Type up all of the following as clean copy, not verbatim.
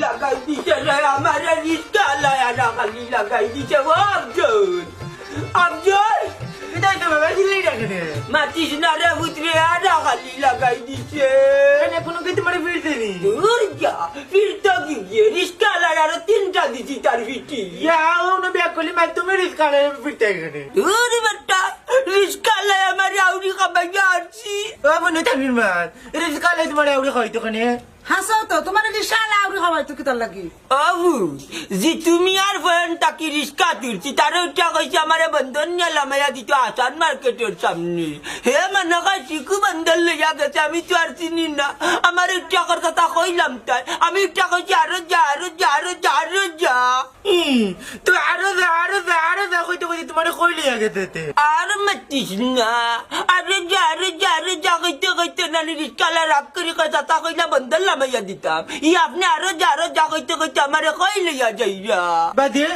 লাগাই দিছে রে আমার রিস্কা লায়া খালি লাগাই দিছে আফজল আফজল এটা তো বাবা দিলেই রাখে রে মাতিস না রে পুত্রে আরা খালি লাগাই দিছে এনে কোনো কি তোমার ফিরতে নি দূর যা ফিরতো কি গিয়ে রিস্কা লায়ার তিনটা দিছি তার ফিটি যাও না বিয়া করলি মাই তুমি রিস্ক করে ফিরতে গেলে দূর বেটা রিস্কা লায়া আমার আউরি খাবাই আসছি বাবা নে তামির মান রিস্ক করে তোমার আউরি হয়তো কোনে হাসাও তো তোমার রিসালা আউরি খাওয়াই তো কিতার লাগি আবু জি তুমি আর ফেন তাকি রিস্কা তুলছি তার উঠা কইছে আমারে বন্ধন নিয়ে লামাইয়া দিত আসান মার্কেটের সামনে হে মনে হয় শিখু বন্ধন লইয়া গেছে আমি তো আর চিনি না আমার টাকার কথা কইলাম তাই আমি উঠা কইছি আরো যা আরো যা আরো যা আরো যা তো আরো যা কইতে কইতে তোমার কইলি আগে দিতে আর মাতিস না আরো যা আরো যা আরো যা কইতে কইতে নানি রিস্কালা রাগ করে কথা তা কইলা বন্ধন লামাইয়া দিতাম ই আপনি আরো যা কইতে কইতে আমারে কই লইয়া যাইয়া বাদে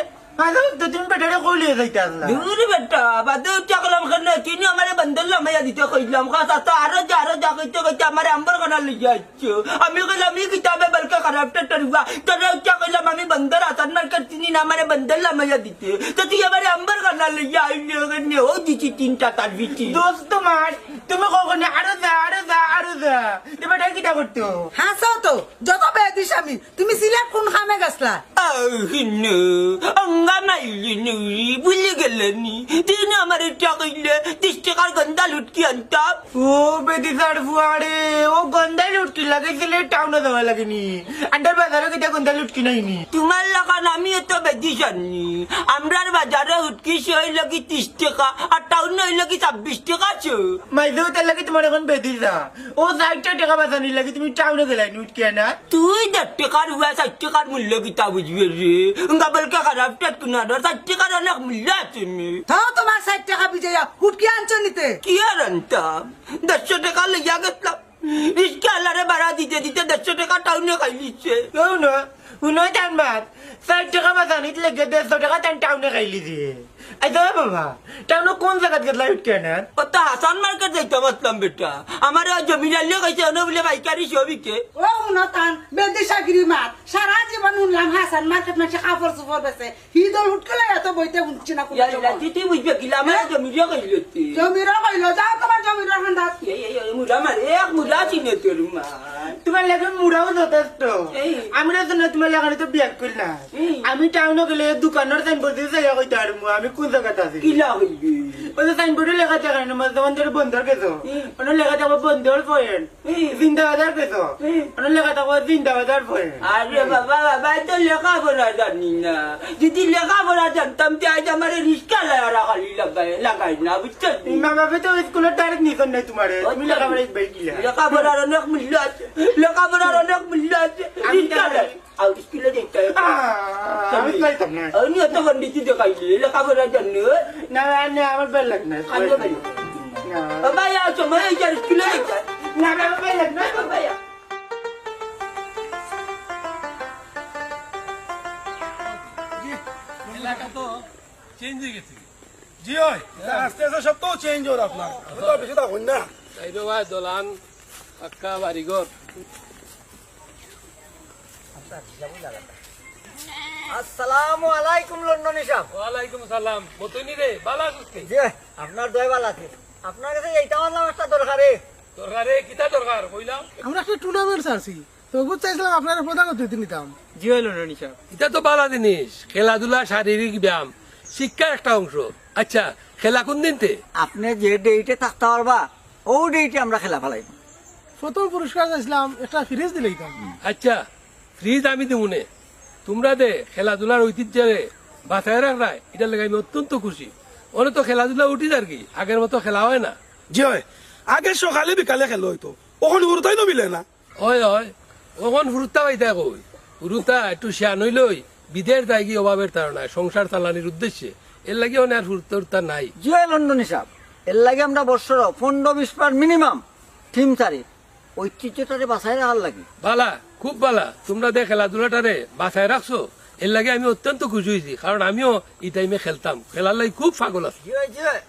আলো তো তুমি বেটারে কইলি যাইতে আল্লাহ দূর বেটা বাদে উঠা কলাম কেন চিনি আমারে বন্ধন লামাইয়া দিতে কইলাম কথা তো আরো যা কইতে কইতে আমারে আম্বার কানা লইয়া যাচ্ছ আমি কইলাম ই কিতাবে বলকে খারাপটা টরবা তোরা উঠা কইলাম আমি বন্ধন আসান মার্কেট চিনি না আমারে বন্ধন লামাইয়া দিতে তো তুই আমারে আম্বার কানা লইয়া আইলি ওখানে ও দিছি তিনটা তার ভিটি দোস্ত তোমার তুমি কখনো আরো যা তুমি বেটা কিটা করতো হাসাও তো যত বেদিস আমি তুমি সিলেট কোন খামে গেছলা আহিনু অঙ্গা মাইলি নুরি ভুলে গেলেনি তিন আমার এটা কইলে 30 টাকার গন্দা লুটকি আনতাম ও বেদি সার ফুয়াড়ে ও গন্ডা লুটকি লাগাইছিলে টাউনে যাওয়া লাগেনি আন্ডার বাজারে কিটা গন্ডা লুটকি নাইনি তোমার লাগান আমি এত বেদি জানি আমরার বাজারে উটকি সই লাগি 30 টাকা আর টাউন হই লাগি 26 টাকা আছে মাইদেও তার লাগে তোমার এখন বেদি যা ও 60 টাকা বাজানি লাগে তুমি টাউনে গেলাই লুটকি আনা তুই 10 টাকার হুয়া 60 টাকার মূল্য কিতা বুঝবি রে গাবলকে খারাপ টেকুনা 60 টাকার অনেক মূল্য আছে তাও তোমার 60 টাকা বিজয়া হুটকি আনছো নিতে কি আর আনতাম 100 টাকা লইয়া গেছিলাম রিস্কা আল্লাহরে ভাড়া দিতে 100 টাকা টাউনে খাই লিচ্ছে না উনো টান বাদ 60 টাকা বাজানিত লাগে 150 টাকা টান টাউনে খাইলি দিয়ে আইতো বাবা টাউনে কোন জায়গাত গেলা লুটকি আনা কত হাসান মার্কেট যাইতে পারতাম বেটা আমার জমিদার কইছে না বলে পাইকারি সবিকে ও উনতান বেদিসা গিরি মাত সারা জীবন উনলাম হাসান মার্কেট না কাপড় সুপর বেছে হিদল হুটকলে এত বইতে উঠছি না কোন তুই বুঝবে কিলা আমার জমিদার কইলতি জমিরা কইলো যাও তোমার জমিরা হান্দাত মুরা মারে এক মুরা চিনে তোর মা তোমার লাগে মুড়াও যথেষ্ট এই। আমি না তোমার লাগানি তো বিয়াক করি না এই। আমি টাউনে গেলে দোকানের সাইনবোর্ড দিয়ে যাইয়া কইতে পারবো আমি কোন জায়গাতে আছি কিলা হইবি ওই যে সাইনবোর্ডে লেখা থাকে না মাঝে মাঝে বন্ধর গেছো ওখানে লেখা থাকবো বন্ধর পয়েন্ট জিন্দাবাজার গেছো ওখানে লেখা থাকবো জিন্দাবাজার পয়েন্ট আরে বাবা তো লেখাপড়া জানি না যদি লেখাপড়া জানতাম তো আজ আমার রিস্কা খালি লাগাই না বুঝছেন মা বাবা তো স্কুলের তারিখ নিকন নাই তোমার তুমি লেখাপড়া বাইক গিলা লেখাপড়ার অনেক মূল্য আছে লেখাপড়ার অনেক মূল্য আছে রিস্কা আর স্কুলে দেখতে আমি পাইতাম না আমি এত পন্ডিতি দেখাইলি লেখাপড়া জানো না না আমার বেল লাগ না আনতে পারি বাবা ইয়া সময় যার স্কুলে দেখতে না বাবা বেল লাগ না বাবা ইয়া এলাকা তো চেঞ্জ হয়ে গেছে জি হয় আস্তে আস্তে সব তো চেঞ্জ হল আপনার তো বেশি থাকুন না তাইরো ভাই দলান পাক্কা বাড়িঘর আসসালামু আলাইকুম লন্ডনী সাহেব ওয়ালাইকুম সালাম মতনি রে বালা সুস্কে জি আপনার দয়বাল আছে আপনার কাছে এইটা আমার একটা দরকারে দরকারে কিতা দরকার কইলাম আমরা একটা টুর্নামেন্ট ছাড়ছি তো বুঝতে চাইছিলাম আপনারা প্রধান অতিথি নিতাম জি হয় লন্ডনী সাহেব এটা তো বালা জিনিস খেলাধুলা শারীরিক ব্যায়াম শিক্ষার একটা অংশ আচ্ছা খেলা কোন দিনতে আপনি যে ডেটে থাকতে পারবা ও ডেটে আমরা খেলা ফেলাই প্রথম পুরস্কার চাইছিলাম একটা ফ্রিজ দিলে দিতাম আচ্ছা ফ্রিজ আমি দিমুনে তোমরা দে খেলাধুলার ঐতিহ্যে বাঁচায় রাখরায় এটা লেগে আমি অত্যন্ত খুশি ওনে তো খেলাধুলা উঠি আর কি আগের মতো খেলা হয় না জি হয় আগে সকালে বিকালে খেলো হয়তো ওখানে উড়তাই নমিলে না হয় ওখন ফুরুত্তা পাইতা কই ফুরুত্তা একটু শিয়ান হইলই বিদের তাই কি অভাবের তারা সংসার চালানির উদ্দেশ্যে এর লাগে অনেক আর ফুরুত্তা নাই জি হয় লন্ডনী সাহেব এর লাগে আমরা বছর 15-20 মিনিমাম টিম চারি ঐতিহ্যটারে বাঁচাই রাখার লাগে বালা খুব বালা তোমরা দে খেলাধুলাটারে বাঁচায় রাখছো এর লাগে আমি অত্যন্ত খুশি হয়েছি কারণ আমিও এই টাইমে খেলতাম খেলার লাগে খুব পাগল আছি জি হয়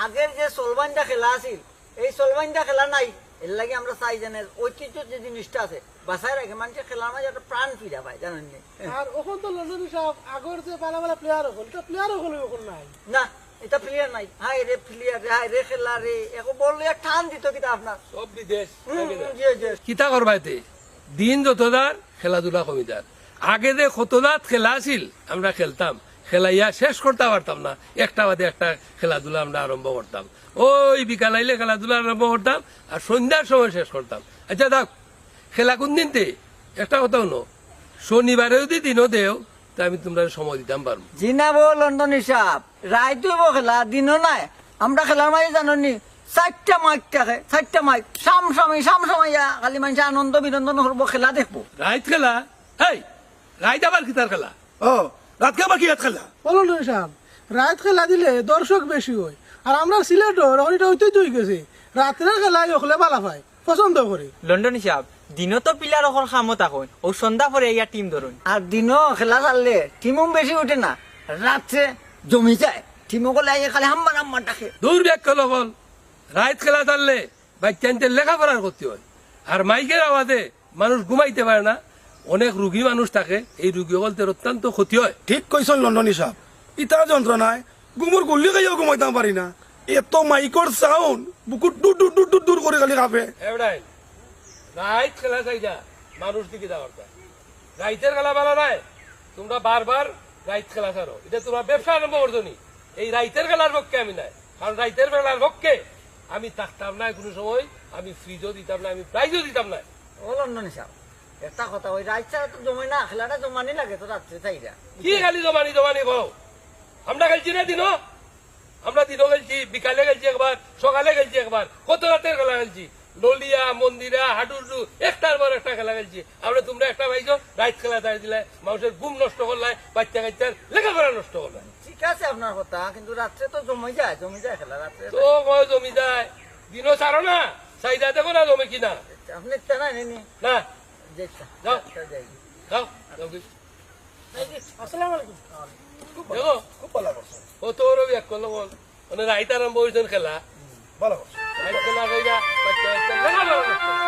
আগের যে সলবাইন্দা খেলা আছিল এই সলবাইন্দা খেলা নাই এর লাগে আমরা চাই জানে ঐতিহ্য যে জিনিসটা আছে বাসায় রাখে মানুষের খেলার মাঝে একটা প্রাণ ফিরা পায় জানেন নি? আর ওখান তো লন্ডন সাহেব আগর যে পালা পালা প্লেয়ার হল এটা প্লেয়ার হল ওখান নাই না এটা প্লেয়ার নাই হাই রে প্লেয়ার রে হাই রে খেলা রে এখন বললে টান দিত কিতা আপনার সব বিদেশ জি জি কিতা করবাইতে দিন যতদার খেলাধুলা কমিদার আগে যে কতদাত খেলা আছিল আমরা খেলতাম খেলাইয়া শেষ করতে পারতাম না একটা বাদে একটা খেলাধুলা আমরা আরম্ভ করতাম ওই বিকাল আইলে খেলাধুলা আরম্ভ করতাম আর সন্ধ্যার সময় শেষ করতাম আচ্ছা দেখ খেলা কোন দিনতে একটা কথা হলো শনিবারে যদি দিনও দেও তা আমি তোমরা সময় দিতাম পারবো জিনাবো লন্ডন হিসাব রায় তুইব খেলা দিনও নাই আমরা খেলার মাঝে জানো নি 4টা মাইক থাকে 4টা মাইক সামসামাইয়া খালি মানুষ আনন্দ বিনোদন করবো খেলা দেখবো রাইত খেলা এই রাইত আবার কিতার খেলা ও রাত কে বাকি রাত খেলা বলুন সাহেব রাত খেলা দিলে দর্শক বেশি হয় আর আমরা সিলেটর এখন এটা ঐতিহ্য হয়ে গেছে রাত্রের খেলায় ওখলে পালা পায় পছন্দ করি লন্ডন হিসাব দিনও তো পিলার অকল খামত এখন ও সন্ধ্যা পরে ইয়া টিম ধরুন আর দিনও খেলা চাললে টিমও বেশি উঠে না রাত্রে জমি যায় টিমও গলে খালি হাম্বার ডাকে দূর ব্যাখ্যা লগল রাইত খেলা চাললে বাচ্চাদের লেখাপড়ার করতে হয় আর মাইকের আওয়াজে মানুষ ঘুমাইতে পারে না অনেক রুগী মানুষ থাকে এই রুগী বলতে অত্যন্ত ক্ষতি হয় ঠিক কইছেন লন্ডন হিসাব ইটা যন্ত্রণায় গুমুর গল্লি খাইও ঘুমাইতাম পারি না এত মাইকর সাউন্ড বুকুর দূর দূর দূর দূর দূর করে খালি কাঁপে এবারে রাইত খেলা চাইজা মানুষ দিকে যাওয়ার রাইতের খেলা ভালো নাই তোমরা বারবার রাইত খেলা ছাড়ো এটা তোমরা ব্যবসা আরম্ভ করছো নি এই রাইতের খেলার পক্ষে আমি নাই কারণ রাইতের খেলার পক্ষে আমি থাকতাম না কোনো সময় আমি ফ্রিজও দিতাম না আমি প্রাইজও দিতাম না ও লন্ডন হিসাব একটা কথা ওই রাত ছাড়া তো জমে না খেলাটা জমানি লাগে তো রাত্রে চাইরা কি খালি জমানি জমানি কও আমরা খেলছি না দিনও আমরা দিনও খেলছি বিকালে খেলছি একবার সকালে খেলছি একবার কত রাতের খেলা খেলছি ললিয়া মন্দিরা হাডুডু একটার পর একটা খেলা খেলছি আমরা তোমরা একটা পাইছো রাইত খেলা দাঁড়িয়ে দিলে মানুষের ঘুম নষ্ট করলাই বাচ্চা কাচ্চার লেখাপড়া নষ্ট করলাই ঠিক আছে আপনার কথা কিন্তু রাত্রে তো জমে যায় খেলা রাত্রে তো কয় জমি যায় দিনও ছাড়ো না চাহিদা দেখো না জমে কিনা আপনি ইচ্ছা নাই নি না যে ইচ্ছা, যাও। ইচ্ছা যাই। যাও যাও কি। আসসালামু আলাইকুম দেখো খুব ভালো করছো ও তোরও ব্যাক করলো বল মানে রাইত আরম্ভ হয়েছেন খেলা ভালো করছো রাইত খেলা কইরা বাচ্চা কাচ্চা লেখাপড়া নষ্ট করে।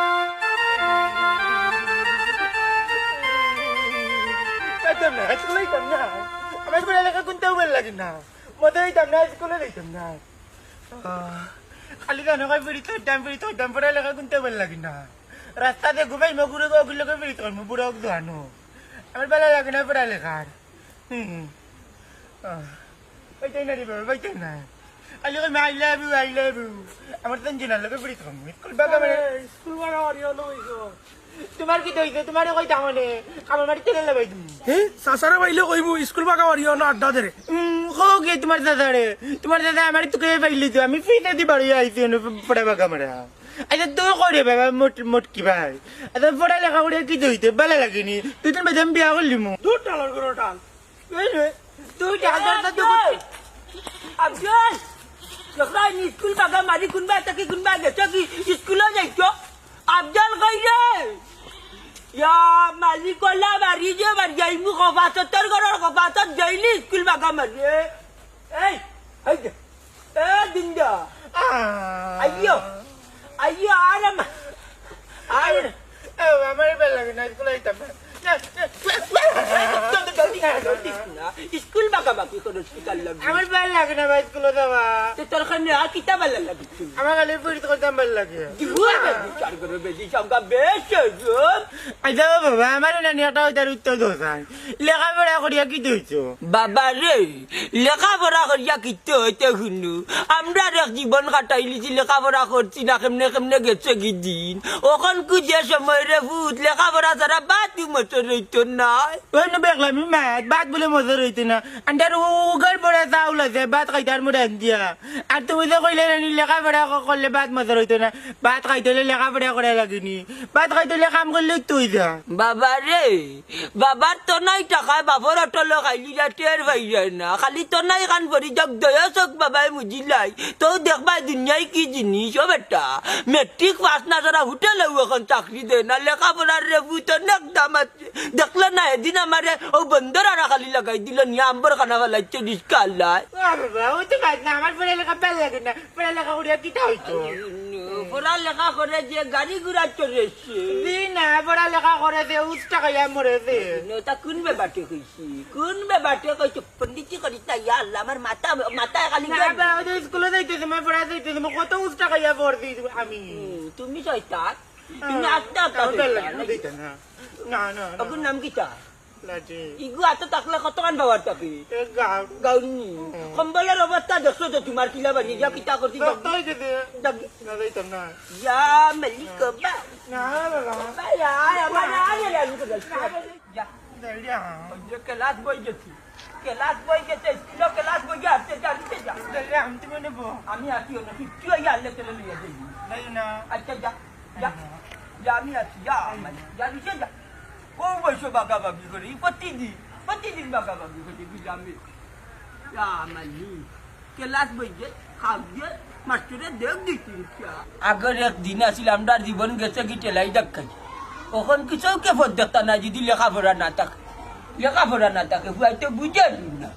আমার পড়ালেখা কোনটাও ভালো লাগে না মতো হইতাম না স্কুলে যাইতাম না খালি জানো কই ফিরিতাম পড়ালেখা কোনটাও ভালো লাগে না রাস্তাতে ঘুমাই মগুরে ওগুলোকে ফিরিত বুড়ো দোয়ানো আমার ভালো লাগে না পড়ালেখার ওইটাই না রে বাবা ওইটাই না খালি কই আই লাভ ইউ আমার টেনশন লাগে ফিরিত স্কুল বাগা মানে স্কুল বাড়া অরিও লইছো তোমার কি দইছে তোমার কই তামনে আমার বাড়িতে গেলে ভাই তুমি সাসারে বাইলে কইবো স্কুল বাগা অরিও না আড্ডা দেরে হোক তোমার দাদা আমার তোকে পাইলি তো আমি ফ্রিতে দি বাড়ি আইছি পড়া বাগা মারা আচ্ছা তুই করে বাবা মোট কি ভাই আচ্ছা পড়া লেখা করে কি দইতে ভালো লাগেনি তুই তো বেদম বিয়া করলি মু দূর টালার করো টাল তুই টাকা আফজাল যখন স্কুল বাগা মারি কোনবা তাকে কোনবা গেছো কি স্কুলে যাইছো আফজাল কই রে ইয়া মালিক কলা বাড়ি যে বাড়ি যাইমু কবাতর ঘরের কবাতর যাইলি স্কুল বাগা মারি এই এই যে এ দিন্দা আইয়ো আরাম আর আমার ভালো লাগে না স্কুলে যাইতাম স্কুল বাগা বাকি কোনো স্কুল লাগবে আমার ভালো লাগে না ভাই স্কুলে যাওয়া তোর খানে আর কিতা ভালো লাগে আমার খালি পড়িতে করতাম ভালো লাগে চার করে বেশি সংখ্যা বেশ আচ্ছা বাবা আমার নানি একটা ওইটার উত্তর দোষান লেখাপড়া করিয়া কি দইছো বাবা রে লেখাপড়া করিয়া কিতে হইতে শুনু আমরা এক জীবন কাটাই লিছি লেখাপড়া করছি না কেমনে কেমনে গেছে কি দিন ওখান কু যে সময় রে ভূত লেখাপড়া ছাড়া বাতি মতো রইতো নাই ওই না দেখলাম মাছ ভাত বলে মজা রইতে না আন্টার উগার পড়ে চাউল আছে ভাত খাইতার মধ্যে দিয়া আর তুমি যে কইলে রানি লেখাপড়া করলে ভাত মজা রইতো না ভাত খাইতে হলে লেখাপড়া করা লাগেনি ভাত খাইতে হলে কাম করলে তুই যা বাবা রে বাবার তো নাই টাকা বাবার অটল খাইলি টের পাই যায় না খালি তো নাই কান ভরি যাক দয়া চোখ বাবাই মুজিলাই তো দেখবা দুনিয়ায় কি জিনিস ও বেটা মেট্রিক পাস না যারা হোটেলেও এখন চাকরি দেয় না লেখাপড়ার রে ভূত অনেক দাম আছে দেখলে না এদিন আমার ও বন্ধর আর খালি লাগাই দিল নিয়ে আম্বর খানা ফেলাইছে নিষ্কাল্লায় বাবা ও তো কাজ না আমার পড়ালেখা ভাল লাগে না পড়ালেখা করিয়া কিটা হইতো পড়ালেখা করে যে গাড়ি ঘোড়া চড়েছে দিনা পড়ালেখা করেছে উস্তা খাইয়া মরেছে তা কোন ব্যাপারটা কইছি কোন ব্যাপারটা কইছি পন্ডিতি করিস না ইয়া আল্লাহ আমার মাথা খালি না বাবা ও তো স্কুলে যাইতেছে মই পড়া যাইতেছে মই কত উস্তা খাইয়া পড়ছি আমি তুমি শয়তান তুমি আত্মা না না আপনার নাম কি তা লাজি ইগু এত থাকলে কতক্ষণ বাবার তাপি গাও গাউনি কম্বলের অবস্থা দেখছো তো তোমার কিলা বাড়ি যা কিতা করছি রক্ত হইতেছে না যাইতাম না যা মালিক বা না না বায়া আমার আগে লাগু তো যা না যে ক্লাস বই গেছি ক্লাস বই গেছে স্কুলে ক্লাস বই গেছে জানিতে যা আমি তো নেব আমি আছিও না তুই আই আল্লাহ তেলে লিয়ে যাই নাই না আচ্ছা যা যা যা আমি আছি যা যা নিচে যা ও বসে বাগাবাগি করি প্রতিদিন বাগাবাগি করি বিজামি যা মালি ক্লাস বই গে খাবে মাস্টারে দেখ দিচ্ছি আগের একদিন আসলে আমরা জীবন গেছে কি টেলাই দেখাই ওখান কিছু কে দেখতা না যদি লেখাপড়া না থাকে লেখাপড়া না থাকে হয়তো বুঝে না